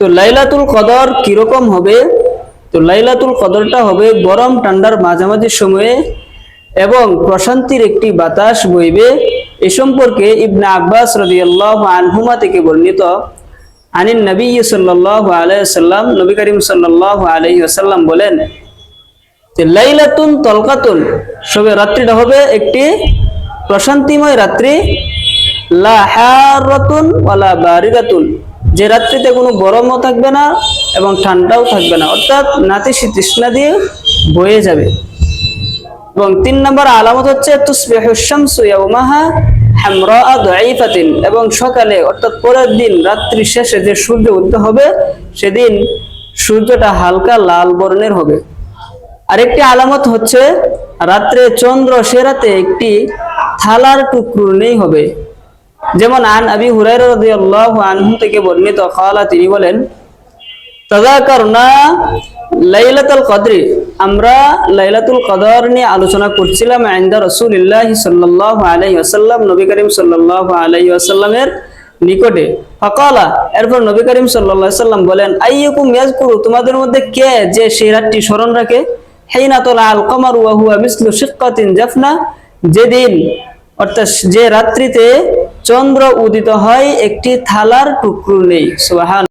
তো লাইলাতুল কদর কিরকম হবে? তো লাইলাতুল কদরটা হবে গরম ঠান্ডার মাঝামাঝি সময়ে এবং প্রশান্তির একটি বাতাস বইবে। এ সম্পর্কে ইবনে আব্বাস রাদিয়াল্লাহু আনহুমা থেকে বর্ণিত, আনিন নবী সাল্লাল্লাহু আলাইহি ওয়াসাল্লাম, নবী করিম সাল্লাল্লাহু আলাইহি ওয়াসাল্লাম বলেন যে লাইলাতুন তলকাতুন, সবে রাত্রিটা হবে একটি প্রশান্তিময় রাত্রি, লা হারাতুন ওয়ালা বারিদাতুন, যে রাত্রিতে কোনো গরমও থাকবে না এবং ঠান্ডাও থাকবে না, অর্থাৎ নাতিশীতোষ্ণ দিয়ে বয়ে যাবে। এবং 3 নম্বর আলামত হচ্ছে তুসবিহুশ শামসু ইয়াওমাহা হামরা দাঈফাতিন, এবং সকালে অর্থাৎ পরের দিন রাত্রি শেষে যে সূর্য উদয় হবে সেদিন সূর্যটা হালকা লাল বর্ণের হবে। আরেকটি আলামত হচ্ছে রাত্রে চন্দ্র সে রাতে একটি থালার টুকরো নেই হবে। যেমন আন আবি হুরায়রা রাদিয়াল্লাহু আনহু থেকে বর্ণিত, ক্বালা, তিনি বলেন, তাযাকারনা লাইলাতুল কদরি, আমরা লাইলাতুল কদর নিয়ে আলোচনা করছিলাম ইনদা রাসূলিল্লাহ সাল্লাল্লাহু আলাইহি ওয়াসাল্লাম, নবী করিম সাল্লাল্লাহু আলাইহি ওয়াসাল্লামের নিকটে। ফাকালা, এরপর নবী করিম সাল্লাল্লাহু আলাইহি ওয়াসাল্লাম বলেন, আইয়ুকুম ইয়াযকুরু, তোমাদের মধ্যে কে যে সেই রাতটি স্মরণ রাখে, হিনা তালাল কমারু ওয়া হুয়া মিসলু শিক্কাতিন জাফনা, যেদিন অর্থাৎ যে রাত্রিতে চন্দ্র উদিত হয় একটি থালার টুকরো নেই। সুবহান।